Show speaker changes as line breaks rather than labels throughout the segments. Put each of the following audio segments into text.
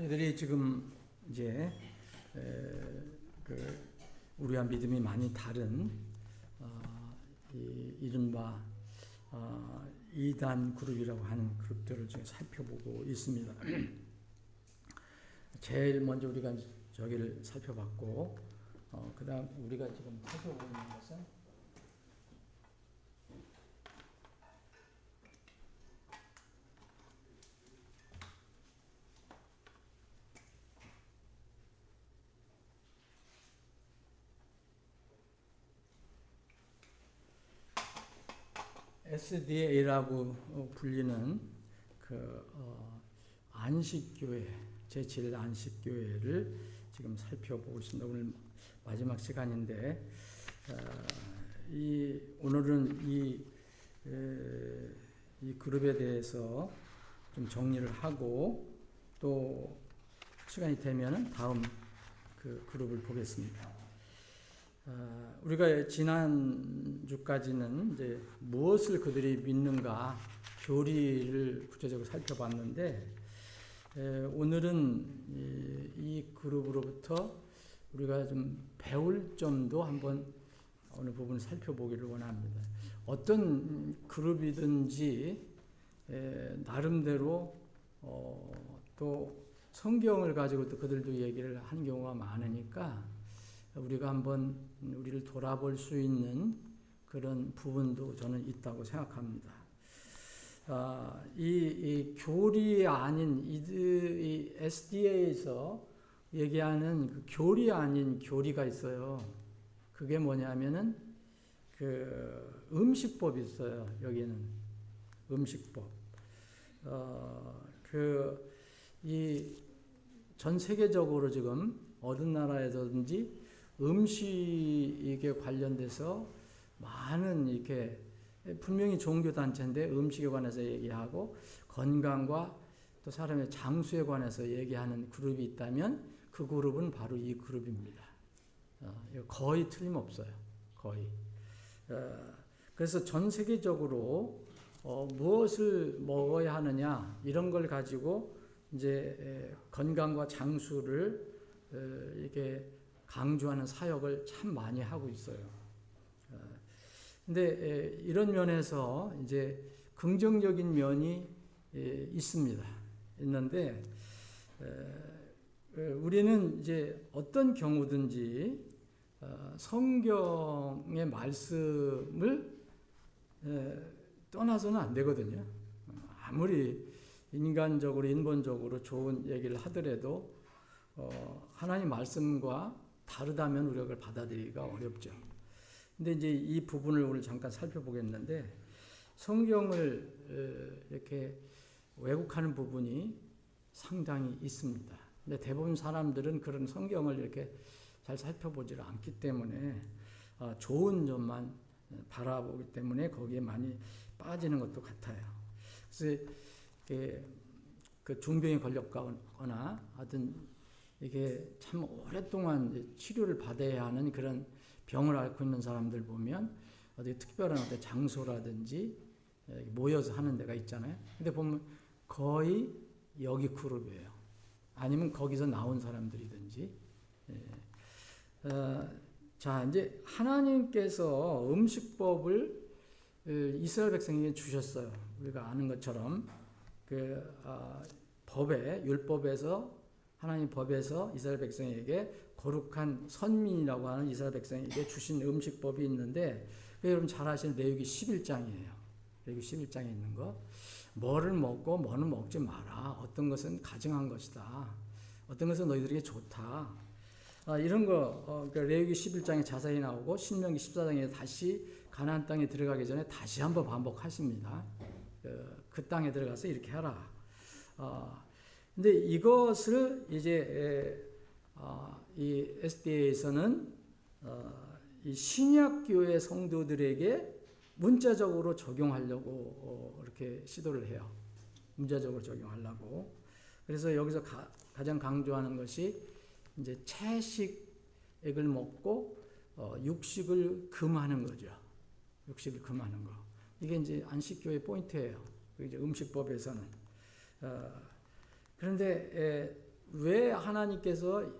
저희들이 지금 이제 우리와 믿음이 많이 다른 이른바 이단 그룹이라고 하는 그룹들을 지금 살펴보고 있습니다. 제일 먼저 우리가 저기를 살펴봤고, 그다음 우리가 지금 살펴보고 있는 것은 SDA라고 불리는 안식교회, 제7 안식교회를 지금 살펴보고 있습니다. 오늘 마지막 시간인데, 오늘은 이 그룹에 대해서 좀 정리를 하고 또 시간이 되면은 다음 그 그룹을 보겠습니다. 우리가 지난주까지는 이제 무엇을 그들이 믿는가 교리를 구체적으로 살펴봤는데, 오늘은 이 그룹으로부터 우리가 좀 배울 점도 한번 어느 부분을 살펴보기를 원합니다. 어떤 그룹이든지 나름대로 또 성경을 가지고 또 그들도 얘기를 하는 경우가 많으니까 우리가 한번 우리를 돌아볼 수 있는 그런 부분도 저는 있다고 생각합니다. 이 교리 아닌 이 SDA에서 얘기하는 그 교리 아닌 교리가 있어요. 그게 뭐냐면은 그 음식법이 있어요. 여기는 음식법. 전 세계적으로 지금 어느 나라에서든지 음식에 관련돼서 많은 이렇게 분명히 종교단체인데 음식에 관해서 얘기하고 건강과 또 사람의 장수에 관해서 얘기하는 그룹이 있다면 그 그룹은 바로 이 그룹입니다. 거의 틀림없어요. 거의. 그래서 전 세계적으로 무엇을 먹어야 하느냐 이런 걸 가지고 이제 건강과 장수를 이렇게 강조하는 사역을 참 많이 하고 있어요. 근데 이런 면에서 이제 긍정적인 면이 있습니다. 있는데 우리는 이제 어떤 경우든지 성경의 말씀을 떠나서는 안 되거든요. 아무리 인간적으로 인본적으로 좋은 얘기를 하더라도 하나님 말씀과 다르다면 우리가 그걸 받아들이기가 어렵죠. 근데 이제 이 부분을 오늘 잠깐 살펴보겠는데, 성경을 이렇게 왜곡하는 부분이 상당히 있습니다. 근데 대부분 사람들은 그런 성경을 이렇게 잘 살펴보지를 않기 때문에 좋은 점만 바라보기 때문에 거기에 많이 빠지는 것도 같아요. 그래서 그 중병에 걸렸거나 하여튼 이게 참 오랫동안 치료를 받아야 하는 그런 병을 앓고 있는 사람들 보면 어디 특별한 어떤 장소라든지 모여서 하는 데가 있잖아요. 근데 보면 거의 여기 그룹이에요. 아니면 거기서 나온 사람들이든지. 자, 이제 하나님께서 음식법을 이스라엘 백성에게 주셨어요. 우리가 아는 것처럼 법에, 율법에서 하나님 법에서 이스라엘 백성에게 거룩한 선민이라고 하는 이스라엘 백성에게 주신 음식법이 있는데, 여러분 잘 아시는 레위기 11장이에요. 레위기 11장에 있는 거. 뭐를 먹고 뭐는 먹지 마라. 어떤 것은 가증한 것이다. 어떤 것은 너희들에게 좋다. 이런 거 레위기 11장에 자세히 나오고 신명기 14장에 다시 가나안 땅에 들어가기 전에 다시 한번 반복하십니다. 그 땅에 들어가서 이렇게 하라. 근데 이것을 이제 이 SDA에서는 이 신약교회 성도들에게 문자적으로 적용하려고 이렇게 시도를 해요. 문자적으로 적용하려고. 그래서 여기서 가장 강조하는 것이 이제 채식액을 먹고 육식을 금하는 거죠. 육식을 금하는 거. 이게 이제 안식교의 포인트예요. 이제 음식법에서는. 그런데 왜 하나님께서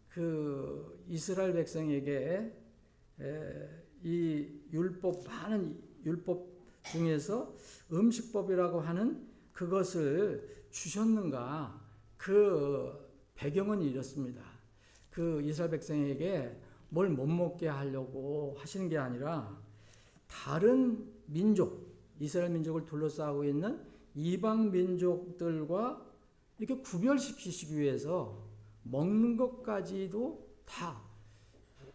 그 이스라엘 백성에게 이 많은 율법 중에서 음식법이라고 하는 그것을 주셨는가? 그 배경은 이렇습니다. 그 이스라엘 백성에게 뭘 못 먹게 하려고 하시는 게 아니라 다른 민족, 이스라엘 민족을 둘러싸고 있는 이방 민족들과 이렇게 구별시키시기 위해서 먹는 것까지도 다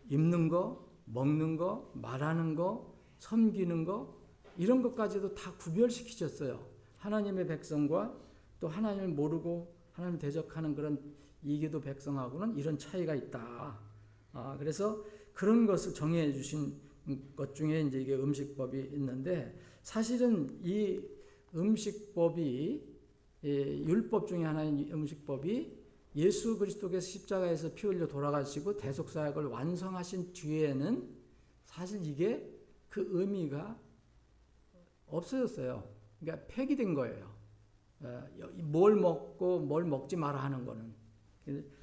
입는 거, 먹는 거, 말하는 거, 섬기는 거 이런 것까지도 다 구별시키셨어요. 하나님의 백성과 또 하나님을 모르고 하나님 대적하는 그런 이교도 백성하고는 이런 차이가 있다. 그래서 그런 것을 정해 주신 것 중에 이제 이게 음식법이 있는데 사실은 이 음식법이 율법 중에 하나인 음식법이 예수 그리스도께서 십자가에서 피 흘려 돌아가시고 대속사역을 완성하신 뒤에는 사실 이게 그 의미가 없어졌어요. 그러니까 폐기된 거예요. 뭘 먹고 뭘 먹지 마라 하는 거는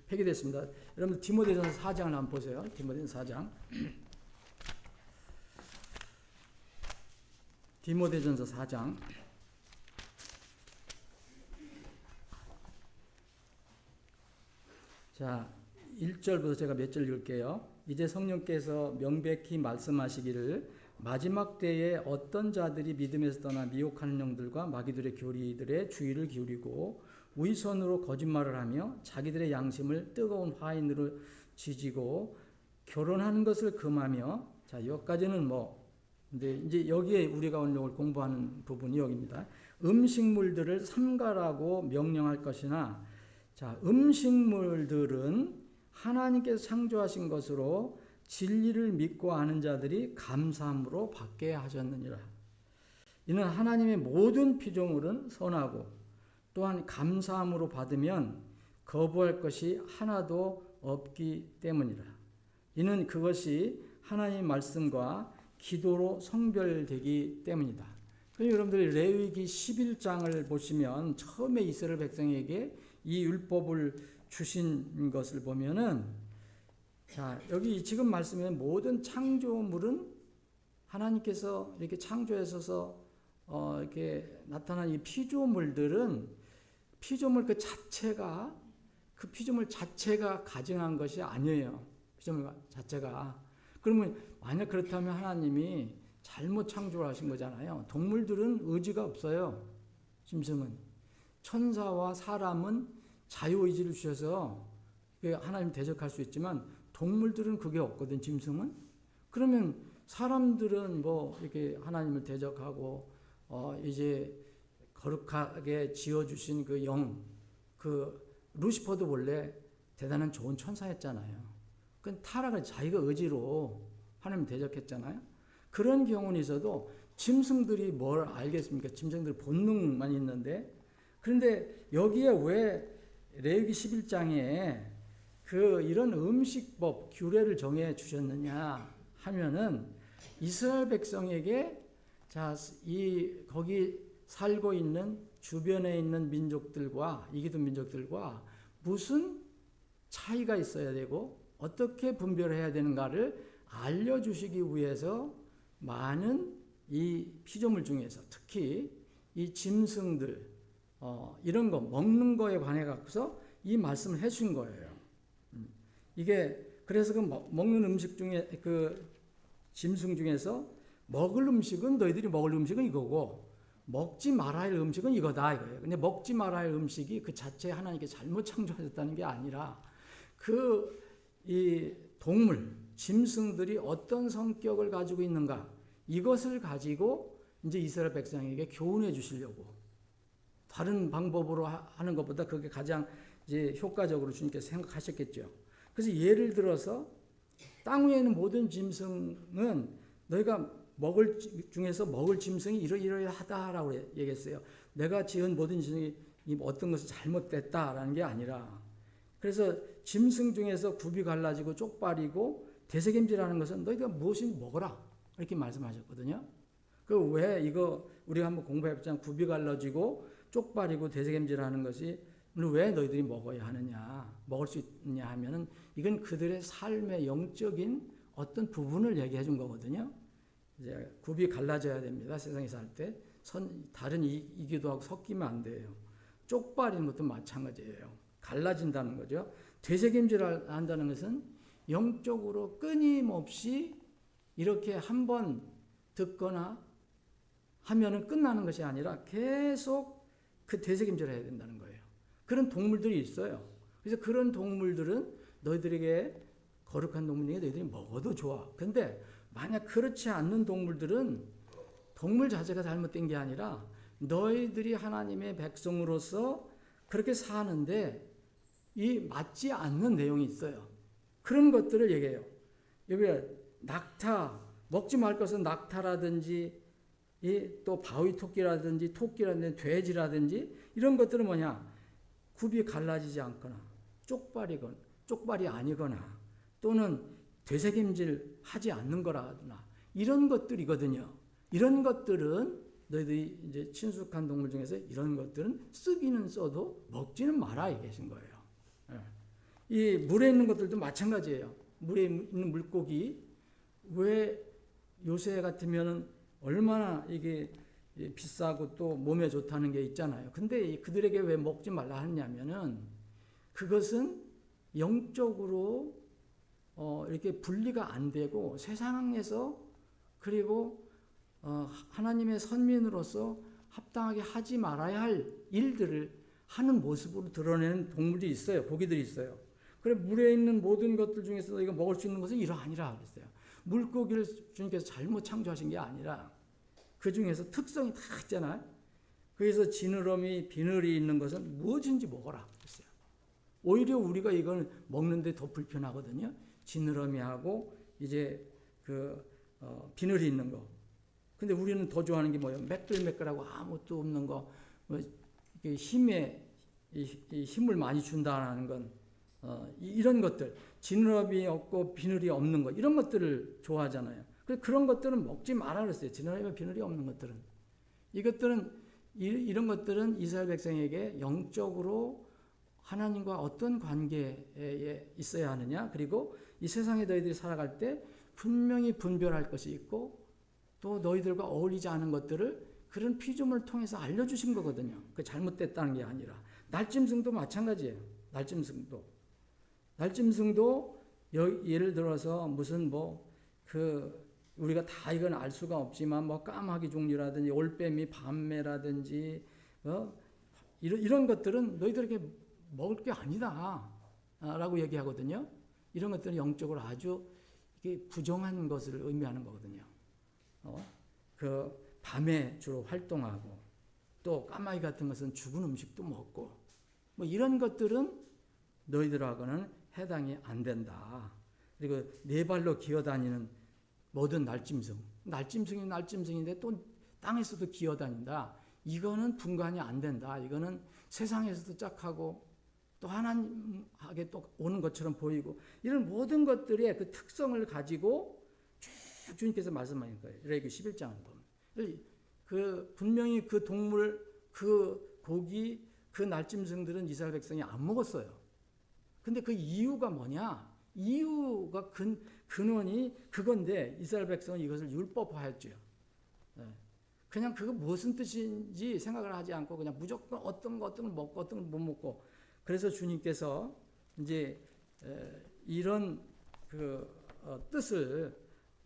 폐기됐습니다. 여러분 디모데전서 4장을 한번 보세요. 디모데전서 4장. 디모데전서 4장. 자, 1절부터 제가 몇 절 읽을게요. 이제 성령께서 명백히 말씀하시기를 마지막 때에 어떤 자들이 믿음에서 떠나 미혹하는 영들과 마귀들의 교리들의 주의를 기울이고 위선으로 거짓말을 하며 자기들의 양심을 뜨거운 화인으로 지지고 결혼하는 것을 금하며 자, 여기까지는 근데 이제 여기에 우리가 오늘 공부하는 부분이 여기입니다. 음식물들을 삼가라고 명령할 것이나 자, 음식물들은 하나님께서 창조하신 것으로 진리를 믿고 아는 자들이 감사함으로 받게 하셨느니라. 이는 하나님의 모든 피조물은 선하고 또한 감사함으로 받으면 거부할 것이 하나도 없기 때문이라. 이는 그것이 하나님의 말씀과 기도로 성별되기 때문이다. 여러분들이 레위기 11장을 보시면 처음에 이스라엘 백성에게 이 율법을 주신 것을 보면은 자, 여기 지금 말씀에 모든 창조물은 하나님께서 이렇게 창조하셔서 이렇게 나타난 이 피조물들은 피조물 그 피조물 자체가 가증한 것이 아니에요. 피조물 자체가. 그러면 만약 그렇다면 하나님이 잘못 창조하신 거잖아요. 동물들은 의지가 없어요. 짐승은. 천사와 사람은 자유의지를 주셔서 하나님 대적할 수 있지만 동물들은 그게 없거든, 짐승은. 그러면 사람들은 이렇게 하나님을 대적하고 이제 거룩하게 지어주신 그 영, 루시퍼도 원래 대단한 좋은 천사였잖아요. 그건 타락을 자기가 의지로 하나님 대적했잖아요. 그런 경우는 있어도 짐승들이 뭘 알겠습니까? 짐승들 본능만 있는데. 그런데 여기에 왜 레위기 11장에 이런 음식법, 규례를 정해 주셨느냐 하면은 이스라엘 백성에게 거기 살고 있는 주변에 있는 민족들과 이기도 민족들과 무슨 차이가 있어야 되고 어떻게 분별해야 되는가를 알려주시기 위해서 많은 이 피조물 중에서 특히 이 짐승들 이런 거 먹는 거에 관해 갖고서 이 말씀을 해준 거예요. 이게 그래서 먹는 음식 중에 짐승 중에서 먹을 음식은 너희들이 먹을 음식은 이거고 먹지 말아야 할 음식은 이거다 이거예요. 근데 먹지 말아야 할 음식이 그 자체에 하나님께 잘못 창조하셨다는 게 아니라 이 동물, 짐승들이 어떤 성격을 가지고 있는가 이것을 가지고 이제 이스라엘 백성에게 교훈해 주시려고 다른 방법으로 하는 것보다 그게 가장 이제 효과적으로 주님께서 생각하셨겠죠. 그래서 예를 들어서 땅 위에 있는 모든 짐승은 너희가 먹을 중에서 먹을 짐승이 이러이러하다라고 얘기했어요. 내가 지은 모든 짐승이 어떤 것이 잘못됐다라는 게 아니라 그래서 짐승 중에서 굽이 갈라지고 쪽발이고 대세겜질하는 것은 너희가 무엇인지 먹어라 이렇게 말씀하셨거든요. 왜 이거 우리가 한번 공부해봤잖아요. 굽이 갈라지고 쪽발이고 대세겜질하는 것이 왜 너희들이 먹어야 하느냐, 먹을 수 있느냐 하면은 이건 그들의 삶의 영적인 어떤 부분을 얘기해 준 거거든요. 이제 굽이 갈라져야 됩니다. 세상에 살 때. 다른 이기도 하고 섞이면 안 돼요. 쪽발인 것도 마찬가지예요. 갈라진다는 거죠. 되새김질을 한다는 것은 영적으로 끊임없이 이렇게 한번 듣거나 하면은 끝나는 것이 아니라 계속 그 되새김질을 해야 된다는 거예요. 그런 동물들이 있어요. 그래서 그런 동물들은 너희들에게 거룩한 동물이니까 너희들이 먹어도 좋아. 근데 만약 그렇지 않는 동물들은 동물 자체가 잘못된 게 아니라 너희들이 하나님의 백성으로서 그렇게 사는데 이 맞지 않는 내용이 있어요. 그런 것들을 얘기해요. 여기 낙타, 먹지 말 것은 낙타라든지 또 바위 토끼라든지 돼지라든지 이런 것들은 뭐냐? 굽이 갈라지지 않거나 쪽발이 아니거나 또는 되새김질 하지 않는 거라거나 이런 것들이거든요. 이런 것들은 너희들이 이제 친숙한 동물 중에서 이런 것들은 쓰기는 써도 먹지는 마라 이 계신 거예요. 이 물에 있는 것들도 마찬가지예요. 물에 있는 물고기 왜 요새 같으면은 얼마나 이게 비싸고 또 몸에 좋다는 게 있잖아요. 근데 그들에게 왜 먹지 말라 하냐면은 그것은 영적으로 이렇게 분리가 안 되고 세상에서 그리고 하나님의 선민으로서 합당하게 하지 말아야 할 일들을 하는 모습으로 드러내는 동물들이 있어요. 고기들이 있어요. 그래 물에 있는 모든 것들 중에서 이거 먹을 수 있는 것은 이러하니라 그랬어요. 물고기를 주님께서 잘못 창조하신 게 아니라 그 중에서 특성이 다 있잖아요. 그래서 지느러미, 비늘이 있는 것은 무엇인지 먹어라 그랬어요. 오히려 우리가 이걸 먹는데 더 불편하거든요. 지느러미하고 이제 비늘이 있는 거. 근데 우리는 더 좋아하는 게 뭐예요? 매끌매끌하고 아무것도 없는 거, 힘을 많이 준다는 건 이런 것들, 지느러미 없고 비늘이 없는 것 이런 것들을 좋아하잖아요. 그런 것들은 먹지 마라 그랬어요. 지느러미 비늘이 없는 것들은 이런 것들은 이스라엘 백성에게 영적으로 하나님과 어떤 관계에 있어야 하느냐, 그리고 이 세상에 너희들이 살아갈 때 분명히 분별할 것이 있고 또 너희들과 어울리지 않은 것들을 그런 피조물을 통해서 알려주신 거거든요. 그 잘못됐다는 게 아니라. 날짐승도 마찬가지예요. 날짐승도 예를 들어서 무슨 우리가 다 이건 알 수가 없지만 까마귀 종류라든지 올빼미, 밤매라든지 이런 것들은 너희들에게 먹을 게 아니다 라고 얘기하거든요. 이런 것들은 영적으로 아주 이게 부정한 것을 의미하는 거거든요. 밤에 주로 활동하고 또 까마귀 같은 것은 죽은 음식도 먹고 이런 것들은 너희들하고는 해당이 안 된다. 그리고 네 발로 기어다니는 모든 날짐승이 날짐승인데 또 땅에서도 기어다닌다. 이거는 분간이 안 된다. 이거는 세상에서도 짝하고 또 하나님에게 또 오는 것처럼 보이고 이런 모든 것들의 그 특성을 가지고 쭉 주님께서 말씀하신 거예요. 레위기 11장을 보면 분명히 그 동물, 그 고기, 그 날짐승들은 이스라엘 백성이 안 먹었어요. 근데 그 이유가 뭐냐? 이유가 근원이 그건데 이스라엘 백성은 이것을 율법화했죠. 그냥 그거 무슨 뜻인지 생각을 하지 않고 그냥 무조건 어떤 걸 먹고 어떤 걸 못 먹고. 그래서 주님께서 이제 이런 뜻을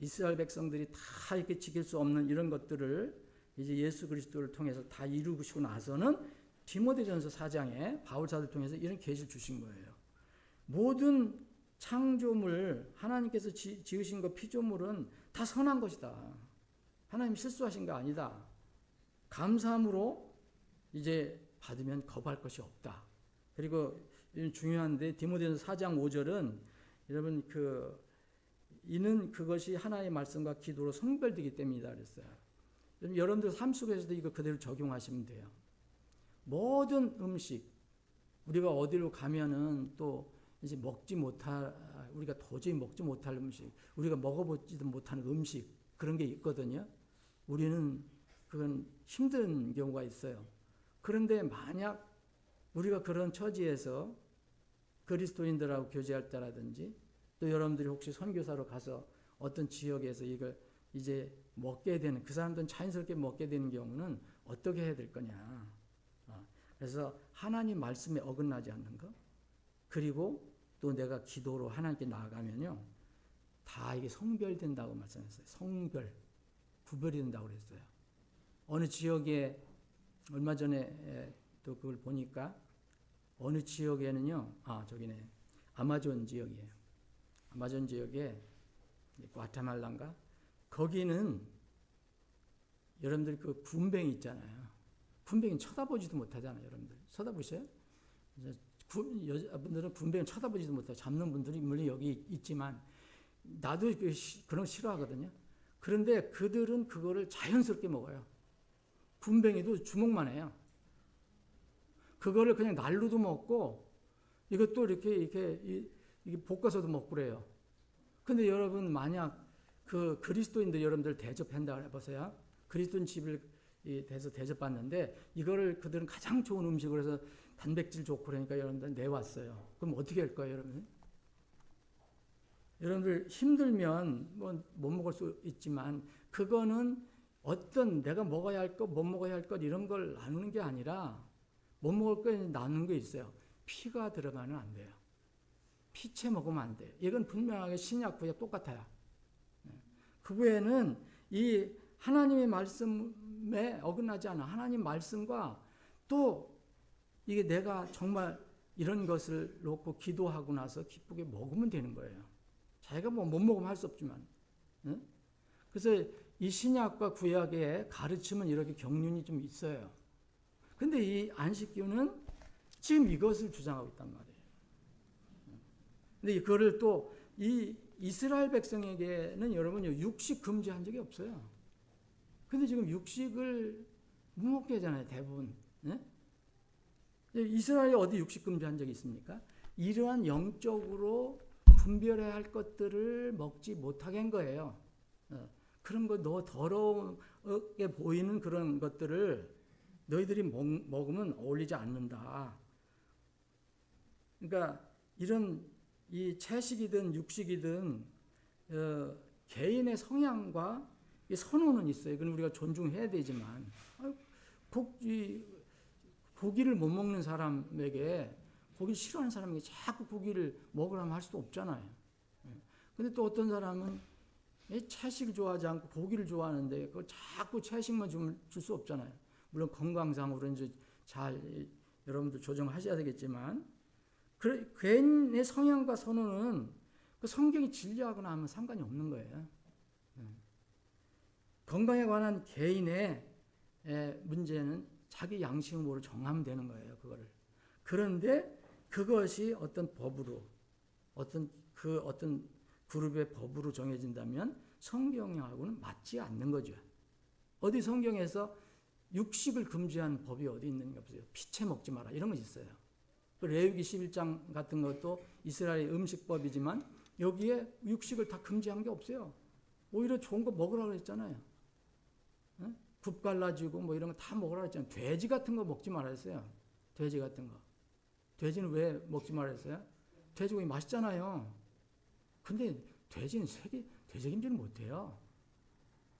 이스라엘 백성들이 다 이렇게 지킬 수 없는 이런 것들을 이제 예수 그리스도를 통해서 다 이루시고 나서는 디모데전서 4장에 바울사도를 통해서 이런 계시를 주신 거예요. 모든 창조물 하나님께서 지으신 것 피조물은 다 선한 것이다. 하나님 실수하신 거 아니다. 감사함으로 이제 받으면 거부할 것이 없다. 그리고 중요한데 디모데전서 4장 5절은 여러분 이는 그것이 하나님의 말씀과 기도로 성별되기 때문이다 그랬어요. 여러분들 삶 속에서도 이거 그대로 적용하시면 돼요. 모든 음식 우리가 어디로 가면은 또 이제 우리가 도저히 먹지 못할 음식, 우리가 먹어보지도 못하는 음식 그런 게 있거든요. 우리는 그건 힘든 경우가 있어요. 그런데 만약 우리가 그런 처지에서 그리스도인들하고 교제할 때라든지 또 여러분들이 혹시 선교사로 가서 어떤 지역에서 이걸 이제 먹게 되는, 그 사람들은 자연스럽게 먹게 되는 경우는 어떻게 해야 될 거냐. 그래서 하나님 말씀에 어긋나지 않는 것, 그리고 또 내가 기도로 하나님께 나아가면요, 다 이게 성별된다고 말씀했어요. 성별, 구별이 된다고 그랬어요. 어느 지역에 얼마 전에 또 그걸 보니까 어느 지역에는요, 저기네, 아마존 지역이에요. 아마존 지역에 과테말라인가? 거기는 여러분들 그 군뱅이 있잖아요. 군뱅이 쳐다보지도 못하잖아요. 여러분들 쳐다보세요? 여자분들은 군뱅이 쳐다보지도 못해요. 잡는 분들이 물론 여기 있지만 나도 그런 거 싫어하거든요. 그런데 그들은 그거를 자연스럽게 먹어요. 군뱅이도 주먹만 해요. 그거를 그냥 날로도 먹고 이것도 이렇게 볶아서도 먹고 그래요. 근데 여러분 만약 그 그리스도인들 여러분들 대접한다 해보세요. 그리스도인 집을 돼서 대접받는데 이거를 그들은 가장 좋은 음식으로 해서 단백질 좋고 그러니까 여러분들 내왔어요. 그럼 어떻게 할 거예요, 여러분? 여러분들 힘들면 뭐 못 먹을 수 있지만 그거는 어떤 내가 먹어야 할 것, 못 먹어야 할 것 이런 걸 나누는 게 아니라 못 먹을 거 나누는 게 있어요. 피가 들어가면 안 돼요. 피채 먹으면 안 돼요. 이건 분명하게 신약 구약 똑같아요. 그 외에는 이 하나님의 말씀에 어긋나지 않아. 하나님 말씀과 또 이게 내가 정말 이런 것을 놓고 기도하고 나서 기쁘게 먹으면 되는 거예요. 자기가 뭐 못 먹으면 할 수 없지만. 그래서 이 신약과 구약의 가르침은 이렇게 경륜이 좀 있어요. 근데 이 안식교는 지금 이것을 주장하고 있단 말이에요. 근데 이거를 또 이 이스라엘 백성에게는 여러분 육식 금지한 적이 없어요. 근데 지금 육식을 못 먹게 하잖아요, 대부분. 네? 이스라엘이 어디 육식 금지한 적이 있습니까? 이러한 영적으로 분별해야 할 것들을 먹지 못하게 한 거예요. 그런 거 너 더럽게 보이는 그런 것들을 너희들이 먹으면 어울리지 않는다. 그러니까 이런 이 채식이든 육식이든 개인의 성향과 선호는 있어요. 그건 우리가 존중해야 되지만 고기를 못 먹는 사람에게 고기 싫어하는 사람에게 자꾸 고기를 먹으라면 할 수도 없잖아요. 근데 또 어떤 사람은 채식을 좋아하지 않고 고기를 좋아하는데 그걸 자꾸 채식만 줄 수 없잖아요. 물론 건강상으로 이제 잘 여러분들 조정하셔야 되겠지만 개인의 성향과 선호는 그 성경이 진리하거나 하면 상관이 없는 거예요. 건강에 관한 개인의 문제는 자기 양심으로 정하면 되는 거예요. 그거를. 그런데 그것이 어떤 법으로 어떤 그룹의 법으로 정해진다면 성경하고는 맞지 않는 거죠. 어디 성경에서 육식을 금지한 법이 어디 있는가 보세요. 피채 먹지 마라 이런 것이 있어요. 레위기 11장 같은 것도 이스라엘 음식법이지만 여기에 육식을 다 금지한 게 없어요. 오히려 좋은 거 먹으라고 그랬잖아요. 굽 갈라지고 뭐 이런 거 다 먹으라고 했잖아요. 돼지 같은 거 먹지 말라 했어요. 돼지 같은 거. 돼지는 왜 먹지 말라 했어요? 돼지고기 맛있잖아요. 근데 돼지는 되새김질을 못해요.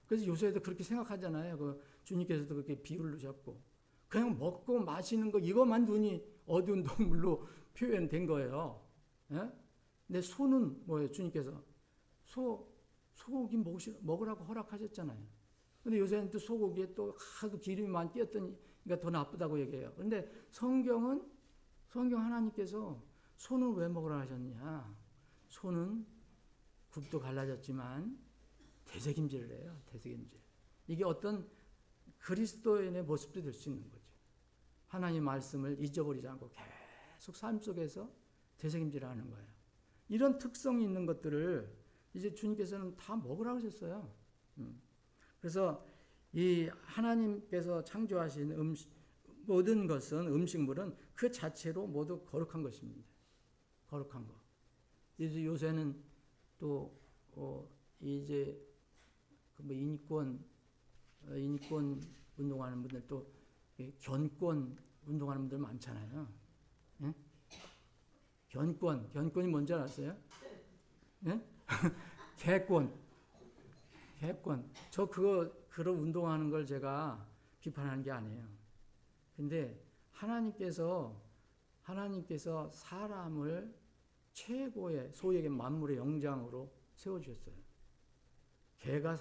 그래서 요새도 그렇게 생각하잖아요. 그 주님께서도 그렇게 비유를 넣으셨고 그냥 먹고 마시는 거 이것만 눈이 어두운 동물로 표현된 거예요. 예? 근데 소는 뭐예요? 주님께서 소고기 먹으라고 허락하셨잖아요. 근데 요새는 또 소고기에 또 하도 기름이 많이 띄었더니 더 나쁘다고 얘기해요. 그런데 성경 하나님께서 소는 왜 먹으라 하셨냐? 소는 굽도 갈라졌지만 되새김질을 해요. 되새김질. 이게 어떤 그리스도인의 모습도 될 수 있는 거죠. 하나님 말씀을 잊어버리지 않고 계속 삶 속에서 되새김질하는 거예요. 이런 특성이 있는 것들을 이제 주님께서는 다 먹으라고 하셨어요. 그래서 이 하나님께서 창조하신 모든 것은 음식물은 그 자체로 모두 거룩한 것입니다. 거룩한 거. 이제 요새는 또 이제 뭐 인권 운동하는 분들 또 견권 운동하는 분들 많잖아요. 예? 견권이 뭔지 알았어요? 예? 개권. 저 그런 운동하는 걸 제가 비판하는 게 아니에요. 근데 하나님께서 사람을 최고의 소위 얘기하면 만물의 영장으로 세워주셨어요. 개가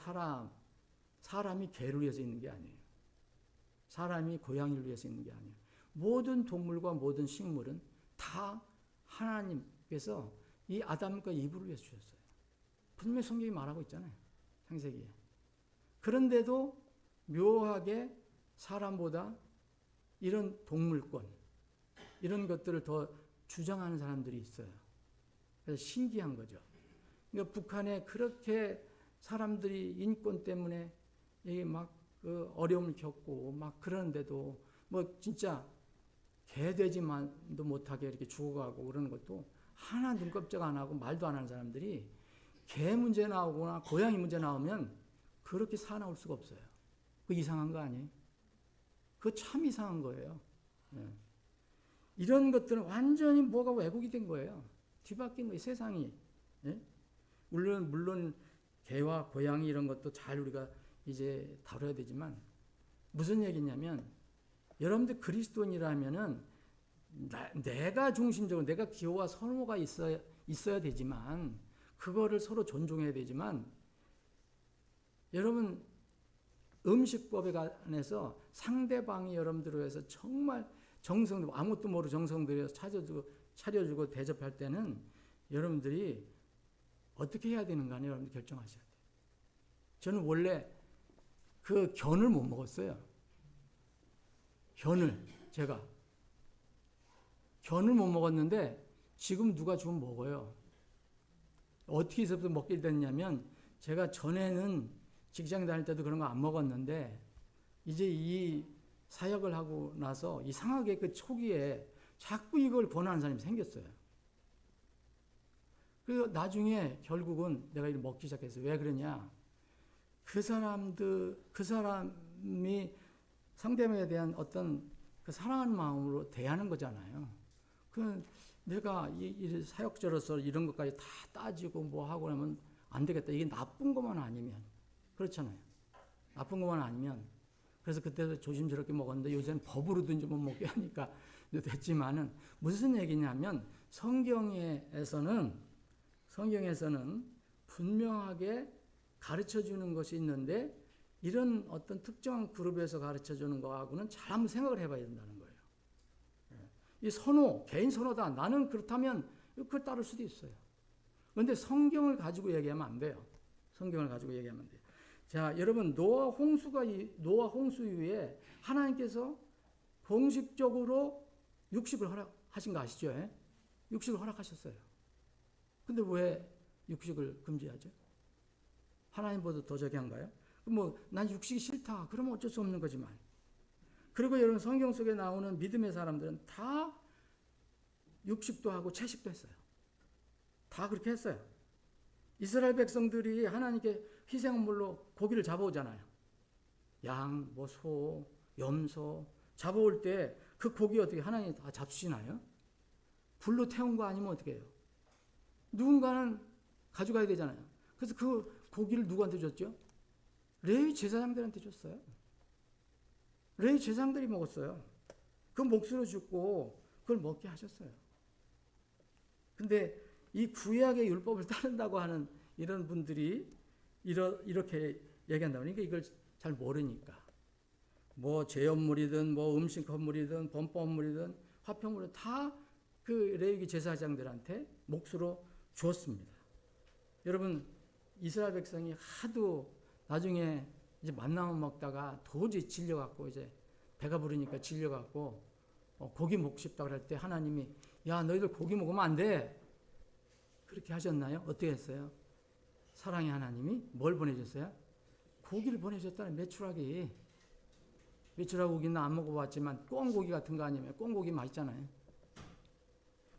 사람이 개를 위해서 있는 게 아니에요. 사람이 고양이를 위해서 있는 게 아니에요. 모든 동물과 모든 식물은 다 하나님께서 이 아담과 이브를 위해서 주셨어요. 분명히 성경이 말하고 있잖아요. 창세기에. 그런데도 묘하게 사람보다 이런 동물권, 이런 것들을 더 주장하는 사람들이 있어요. 그래서 신기한 거죠. 그러니까 북한에 그렇게 사람들이 인권 때문에 막 그 어려움을 겪고 막 그러는데도 뭐 진짜 개돼지만도 못하게 이렇게 죽어가고 그러는 것도 하나 눈껍질 안 하고 말도 안 하는 사람들이 개 문제 나오거나 고양이 문제 나오면 그렇게 사나울 수가 없어요. 그거 이상한 거 아니에요? 그거 참 이상한 거예요. 네. 이런 것들은 완전히 뭐가 왜곡이 된 거예요. 뒤바뀐 거예요, 세상이. 네? 물론 개와 고양이 이런 것도 잘 우리가 이제 다뤄야 되지만 무슨 얘기냐면 여러분들 그리스도인이라면은 내가 중심적으로 내가 기호와 선호가 있어야 되지만 그거를 서로 존중해야 되지만 여러분 음식법에 관해서 상대방이 여러분들을 위해서 정말 정성 아무것도 모르고 정성 들여서 차려주고 대접할 때는 여러분들이 어떻게 해야 되는가 여러분들 결정하셔야 돼요. 저는 원래 그 견을 못 먹었어요. 제가 견을 못 먹었는데 지금 누가 주면 먹어요. 어떻게 해서부터 먹게 됐냐면 제가 전에는 직장 다닐 때도 그런 거 안 먹었는데 이제 이 사역을 하고 나서 이상하게 그 초기에 자꾸 이걸 권하는 사람이 생겼어요. 그리고 나중에 결국은 내가 이걸 먹기 시작했어요. 왜 그러냐? 그 사람이 상대방에 대한 어떤 그 사랑하는 마음으로 대하는 거잖아요. 그 내가 이 사역자로서 이런 것까지 다 따지고 뭐 하고 하면 안 되겠다. 이게 나쁜 것만 아니면 그렇잖아요. 나쁜 것만 아니면 그래서 그때도 조심스럽게 먹었는데 요새는 법으로든지 못 먹게 하니까 됐지만은 무슨 얘기냐면 성경에서는 분명하게 가르쳐 주는 것이 있는데 이런 어떤 특정한 그룹에서 가르쳐 주는 거하고는 잘 한번 생각을 해봐야 된다는 거예요. 이 선호, 개인 선호다. 나는 그렇다면 그걸 따를 수도 있어요. 그런데 성경을 가지고 얘기하면 안 돼요. 성경을 가지고 얘기하면 안 돼요. 자, 여러분 노아 홍수 이후에 하나님께서 공식적으로 육식을 허락하신 거 아시죠? 예? 육식을 허락하셨어요. 근데 왜 육식을 금지하죠? 하나님보다 더 저기 한가요? 난 육식이 싫다. 그러면 어쩔 수 없는 거지만. 그리고 여러분 성경 속에 나오는 믿음의 사람들은 다 육식도 하고 채식도 했어요. 다 그렇게 했어요. 이스라엘 백성들이 하나님께 희생물로 고기를 잡아오잖아요. 양, 소, 염소 잡아올 때 그 고기 어떻게 하나님이 다 잡수시나요? 불로 태운 거 아니면 어떻게 해요? 누군가는 가져가야 되잖아요. 그래서 그 고기를 누구한테 줬죠? 레위 제사장들한테 줬어요. 레위 제사장들이 먹었어요. 그 몫으로 죽고 그걸 먹게 하셨어요. 근데 이 구약의 율법을 따른다고 하는 이런 분들이 이렇게 얘기한다고 그러니까 이걸 잘 모르니까 뭐 제연물이든 뭐 음식 헌물이든 범법물이든 화평물이든 다 그 레위기 제사장들한테 몫으로 주었습니다. 여러분 이스라엘 백성이 하도 나중에 이제 만나면 먹다가 도저히 질려갖고 이제 배가 부르니까 질려갖고 고기 먹고 싶다 그럴 때 하나님이 야 너희들 고기 먹으면 안 돼. 그렇게 하셨나요? 어떻게 했어요? 사랑의 하나님이 뭘 보내줬어요? 고기를 보내줬다는 메추라기. 메추라기 고기는 안 먹어봤지만 꿩고기 같은 거 아니면 꿩고기 맛있잖아요.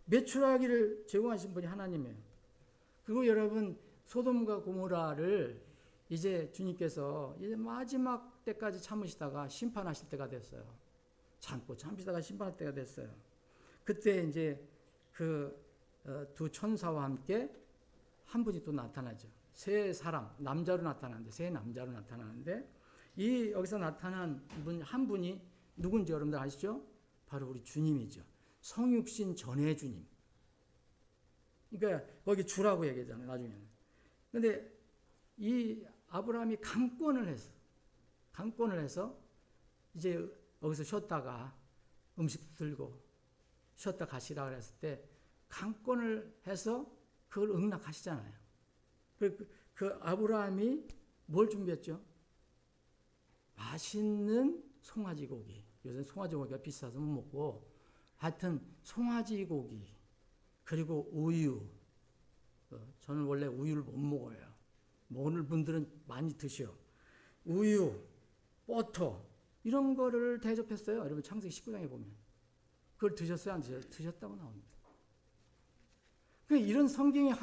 메추라기를 제공하신 분이 하나님이에요. 그리고 여러분 소돔과 고모라를 이제 주님께서 이제 마지막 때까지 참으시다가 심판하실 때가 됐어요. 참고 참으시다가 심판할 때가 됐어요. 그때 이제 그 두 천사와 함께 한 분이 또 나타나죠. 세 사람, 남자로 나타나는데, 세 남자로 나타나는데, 이 여기서 나타난 분, 한 분이 누군지 여러분들 아시죠? 바로 우리 주님이죠. 성육신 전의 주님. 그러니까 거기 주라고 얘기하잖아요, 나중에는. 근데 이 아브라함이 강권을 해서 이제 여기서 쉬었다가 음식 들고 쉬었다 가시라 그랬을 때 강권을 해서 그걸 응낙하시잖아요. 그 아브라함이 뭘 준비했죠? 맛있는 송아지 고기. 요새 송아지 고기가 비싸서 못 먹고, 하여튼 송아지 고기, 그리고 우유. 저는 원래 우유를 못 먹어요. 먹는 분들은 많이 드셔. 우유, 버터, 이런 거를 대접했어요. 여러분 창세기 19장에 보면. 그걸 드셨어요? 안 드셨어요? 드셨다고 나옵니다. 그러니까 이런 성경의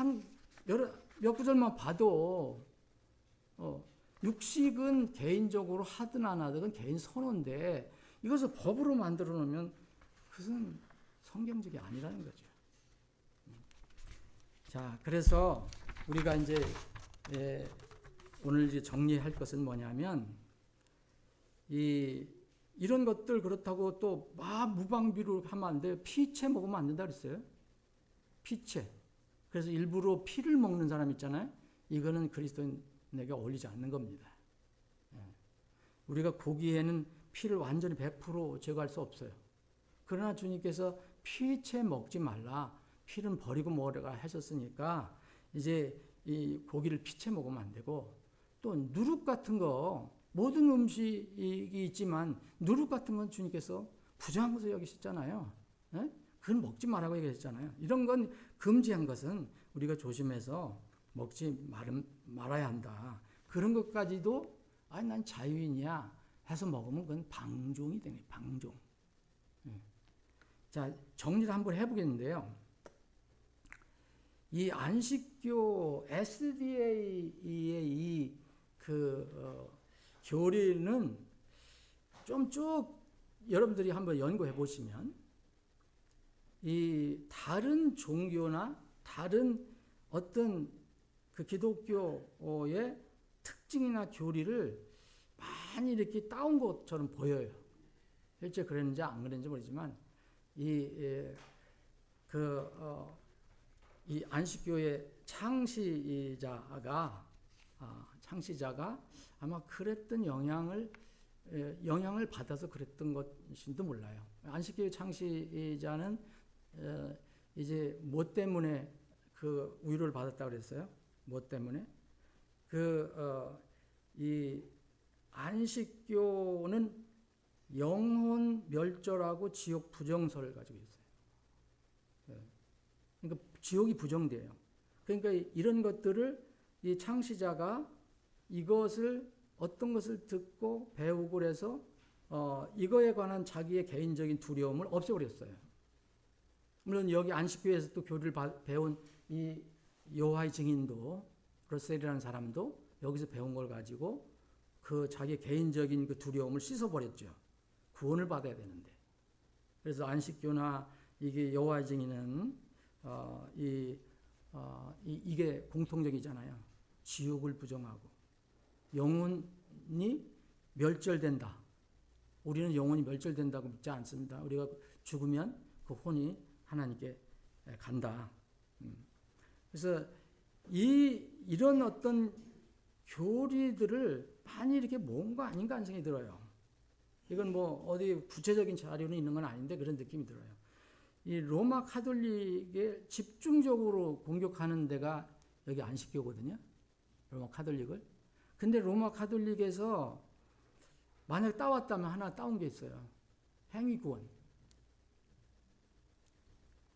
몇 구절만 봐도, 육식은 개인적으로 하든 안 하든 개인 선호인데, 이것을 법으로 만들어 놓으면 그것은 성경적이 아니라는 거죠. 자, 그래서 우리가 이제 오늘 이제 정리할 것은 뭐냐면, 이런 것들 그렇다고 또 막 무방비로 하면 안 돼요. 피채 먹으면 안 된다 그랬어요. 피채. 그래서 일부러 피를 먹는 사람 있잖아요. 이거는 그리스도인에게 어울리지 않는 겁니다. 우리가 고기에는 피를 완전히 100% 제거할 수 없어요. 그러나 주님께서 피채 먹지 말라. 피는 버리고 먹으라 하셨으니까 이제 이 고기를 피채 먹으면 안 되고, 또 누룩 같은 거, 모든 음식이 있지만 누룩 같은 건 주님께서 부정한 것을 여기셨잖아요. 그건 먹지 말라고 얘기했잖아요. 이런 건 금지한 것은 우리가 조심해서 먹지 말아야 한다. 그런 것까지도 아니 난 자유인이야 해서 먹으면 그건 방종이 되네. 방종. 자, 정리를 한번 해보겠는데요. 이 안식교 SDA의 교리는 좀 쭉 여러분들이 한번 연구해 보시면, 이 다른 종교나 다른 어떤 그 기독교의 특징이나 교리를 많이 이렇게 따온 것처럼 보여요. 실제 그랬는지 안 그랬는지 모르지만, 이 안식교의 창시자가 아마 그랬던 영향을 받아서 그랬던 것인지도 몰라요. 안식교의 창시자는 이제 뭐 때문에 그 위로를 받았다고 그랬어요? 뭐 때문에? 이 안식교는 영혼 멸절하고 지옥 부정설을 가지고 있어요. 그러니까 지옥이 부정돼요. 그러니까 이런 것들을 이 창시자가 어떤 것을 듣고 배우고 그래서 이거에 관한 자기의 개인적인 두려움을 없애버렸어요. 물론 여기 안식교에서 또 교리를 배운 이 여호와의 증인도, 러셀이라는 사람도 여기서 배운 걸 가지고 그 자기의 개인적인 그 두려움을 씻어버렸죠. 구원을 받아야 되는데. 그래서 안식교나 이게 여호와의 증인은 이게 공통적이잖아요. 지옥을 부정하고 영혼이 멸절된다. 우리는 영혼이 멸절된다고 믿지 않습니다. 우리가 죽으면 그 혼이 하나님께 간다. 그래서 이런 어떤 교리들을 많이 이렇게 모은 거 아닌가 하는 생각이 들어요. 이건 뭐 어디 구체적인 자료는 있는 건 아닌데 그런 느낌이 들어요. 이 로마 카톨릭에 집중적으로 공격하는 데가 여기 안식교거든요. 로마 카톨릭을. 근데 로마 카톨릭에서 만약 따왔다면 하나 따온 게 있어요. 행위구원.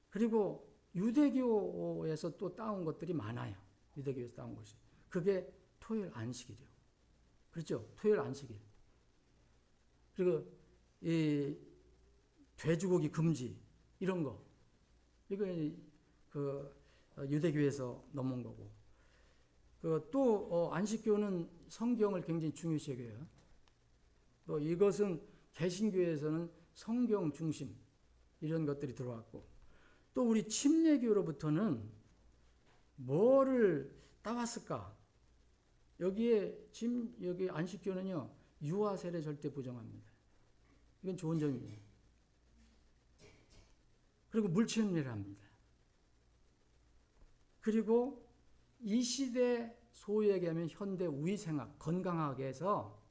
그리고 유대교에서 또 따온 것들이 많아요. 유대교에서 따온 것이. 그게 토요일 안식일이요. 그렇죠? 토요일 안식일. 그리고 이 돼지고기 금지 이런 거. 이거 유대교에서 넘어온 거고. 또 안식교는 성경을 굉장히 중요시 여겨요. 또 이것은 개신교에서는 성경 중심. 이런 것들이 들어왔고, 또 우리 침례교로부터는 뭐를 따왔을까? 여기 안식교는요, 유아 세례 절대 부정합니다. 이건 좋은 점이에요. 그리고 물침례를 합니다. 그리고 이 시대 소위 얘기하면 현대 우위생학, 건강학에서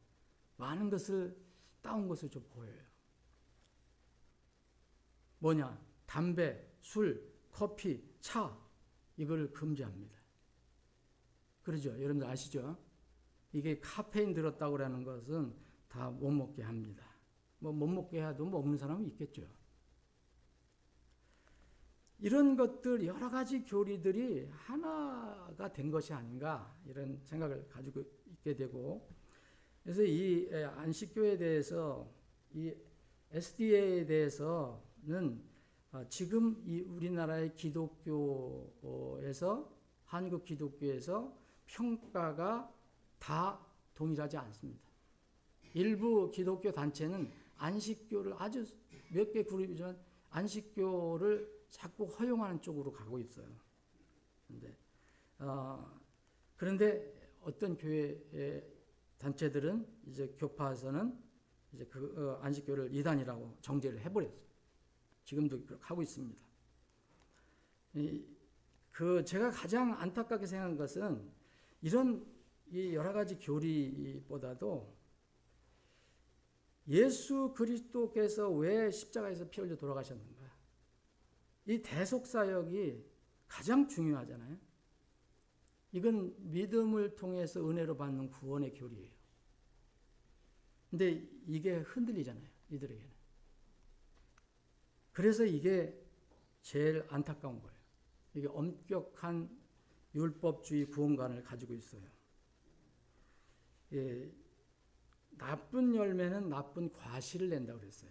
많은 것을 따온 것을 좀 보여요. 뭐냐? 담배, 술, 커피, 차, 이걸 금지합니다. 그러죠? 여러분들 아시죠? 이게 카페인 들었다고 하는 것은 다 못 먹게 합니다. 뭐 못 먹게 해도 뭐 없는 사람은 있겠죠. 이런 것들 여러 가지 교리들이 하나가 된 것이 아닌가 이런 생각을 가지고 있게 되고, 그래서 이 안식교에 대해서 이 SDA에 대해서는 지금 이 우리나라의 기독교에서 한국 기독교에서 평가가 다 동일하지 않습니다. 일부 기독교 단체는 안식교를 아주 몇 개 그룹이지만 안식교를 자꾸 허용하는 쪽으로 가고 있어요. 그런데 어떤 교회 단체들은 이제 교파에서는 이제 안식교를 이단이라고 정죄를 해버렸어요. 지금도 그렇게 하고 있습니다. 제가 가장 안타깝게 생각한 것은 이런 이 여러 가지 교리보다도 예수 그리스도께서 왜 십자가에서 피 흘려 돌아가셨는가? 이 대속사역이 가장 중요하잖아요. 이건 믿음을 통해서 은혜로 받는 구원의 교리예요. 근데 이게 흔들리잖아요, 이들에게는. 그래서 이게 제일 안타까운 거예요. 이게 엄격한 율법주의 구원관을 가지고 있어요. 예, 나쁜 열매는 나쁜 과실을 낸다고 그랬어요.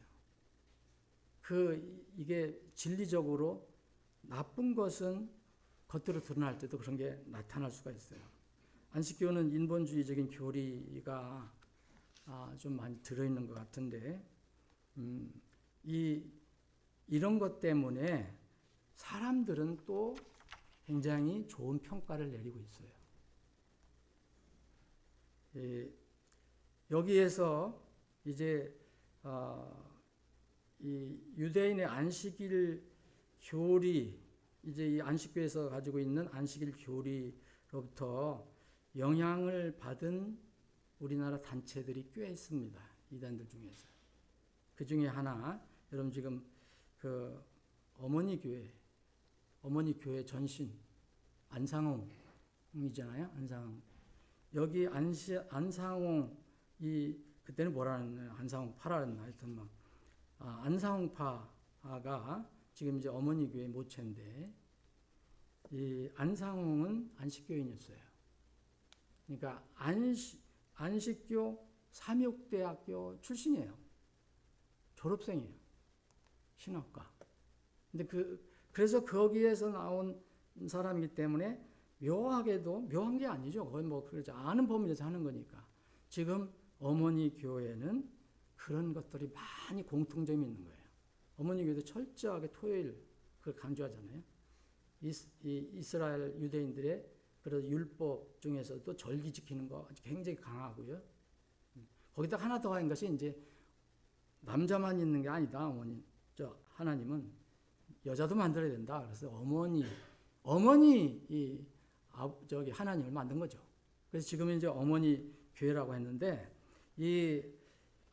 이게 진리적으로 나쁜 것은 겉으로 드러날 때도 그런 게 나타날 수가 있어요. 안식교는 인본주의적인 교리가 좀 많이 들어있는 것 같은데, 이런 것 때문에 사람들은 또 굉장히 좋은 평가를 내리고 있어요. 여기에서 이제 이 유대인의 안식일 교리, 이제 이 안식교에서 가지고 있는 안식일 교리로부터 영향을 받은 우리나라 단체들이 꽤 있습니다. 이단들 중에서. 그 중에 하나, 여러분 지금 어머니 교회 전신 안상홍이잖아요. 안상홍. 여기 안상홍 그때는 뭐라는 안상홍파라는 하여튼 막 안상홍파가 지금 이제 어머니 교회 모체인데, 이 안상홍은 안식교인이었어요. 그러니까 안식교 삼육대학교 출신이에요. 졸업생이에요. 신학과. 근데 그래서 거기에서 나온 사람이기 때문에 묘하게도, 묘한 게 아니죠. 거의 뭐 그러지 아는 범위에서 하는 거니까. 지금 어머니 교회는 그런 것들이 많이 공통점이 있는 거예요. 어머니 교회도 철저하게 토요일 그걸 강조하잖아요. 이스라엘 유대인들의 그런 율법 중에서도 절기 지키는 거 굉장히 강하고요. 거기다 하나 더 하는 것이 이제 남자만 있는 게 아니다. 하나님은 여자도 만들어야 된다. 그래서 하나님을 만든 거죠. 그래서 지금 이제 어머니 교회라고 했는데, 이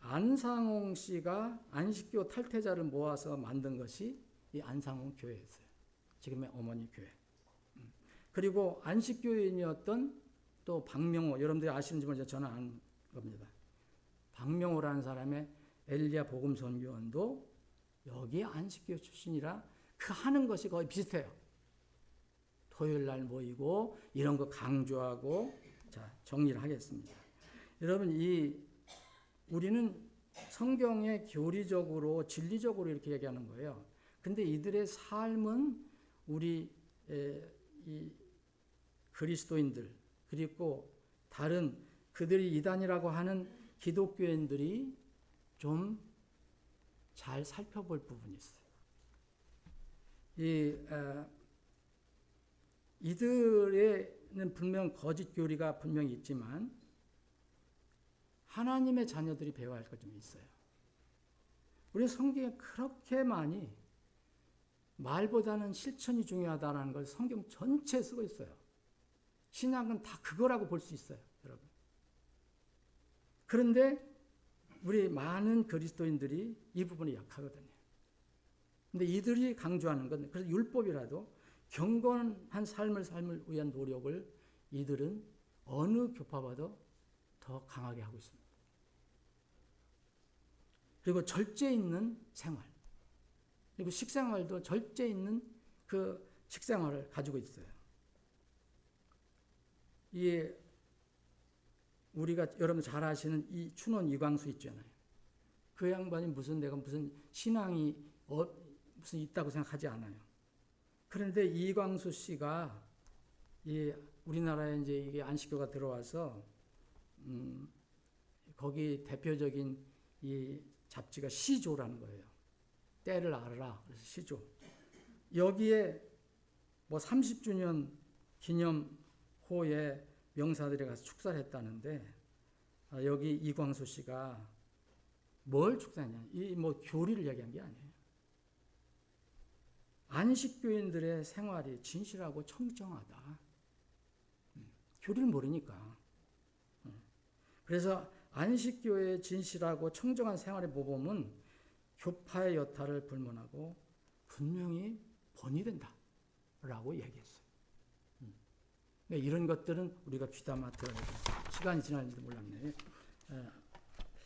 안상홍 씨가 안식교 탈퇴자를 모아서 만든 것이 이 안상홍 교회였어요. 지금의 어머니 교회. 그리고 안식교인이었던 또 박명호, 여러분들이 아시는지 모르지만 저는 아는 겁니다. 박명호라는 사람의 엘리야 복음 선교원도 여기 안식교 출신이라 그 하는 것이 거의 비슷해요. 토요일 날 모이고 이런 거 강조하고. 자, 정리를 하겠습니다. 여러분, 우리는 성경에 교리적으로 진리적으로 이렇게 얘기하는 거예요. 근데 이들의 삶은 우리 이 그리스도인들, 그리고 다른 그들이 이단이라고 하는 기독교인들이 좀 잘 살펴볼 부분이 있어요. 이들에는 분명 거짓 교리가 분명히 있지만 하나님의 자녀들이 배워야 할 것 좀 있어요. 우리 성경에 그렇게 많이 말보다는 실천이 중요하다는 걸 성경 전체에 쓰고 있어요. 신약은 다 그거라고 볼 수 있어요, 여러분. 그런데 우리 많은 그리스도인들이 이 부분이 약하거든요. 근데 이들이 강조하는 건, 그래서 율법이라도 경건한 삶을 위한 노력을 이들은 어느 교파보다도 더 강하게 하고 있습니다. 그리고 절제 있는 생활, 그리고 식생활도 절제 있는 그 식생활을 가지고 있어요. 우리가 여러분 잘 아시는 이 춘원 이광수 있잖아요. 그 양반이 내가 무슨 신앙이 무슨 있다고 생각하지 않아요. 그런데 이광수 씨가 우리나라에 이제 이게 안식교가 들어와서 거기 대표적인 이 잡지가 시조라는 거예요. 때를 알아라. 그래서 시조. 여기에 뭐 30주년 기념호에 명사들이 가서 축사를 했다는데, 여기 이광수 씨가 뭘 축사했냐? 이 뭐 교리를 얘기한 게 아니에요. 안식교인들의 생활이 진실하고 청정하다. 교리를 모르니까. 그래서 안식교의 진실하고 청정한 생활의 모범은 교파의 여타를 불문하고 분명히 번이된다라고 얘기했어요. 이런 것들은 우리가 귀담아 들어야 돼요. 시간이 지났는지도 몰랐네.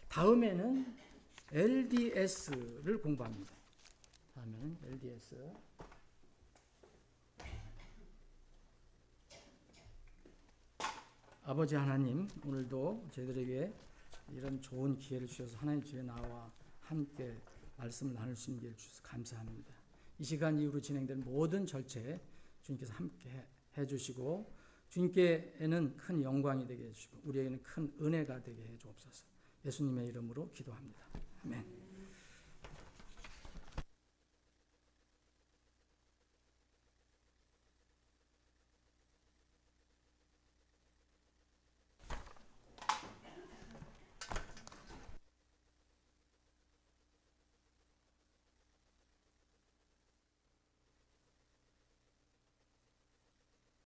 다음에는 LDS를 공부합니다. 다음에는 LDS. 아버지 하나님, 오늘도 저희들에게 이런 좋은 기회를 주셔서 하나님 집에 나와 함께 말씀을 나눌 수 있는 기회를 주셔서 감사합니다. 이 시간 이후로 진행된 모든 절차에 주님께서 함께 해주시고 주님께는 큰 영광이 되게 해주시고 우리에게는 큰 은혜가 되게 해주옵소서. 예수님의 이름으로 기도합니다. 아멘.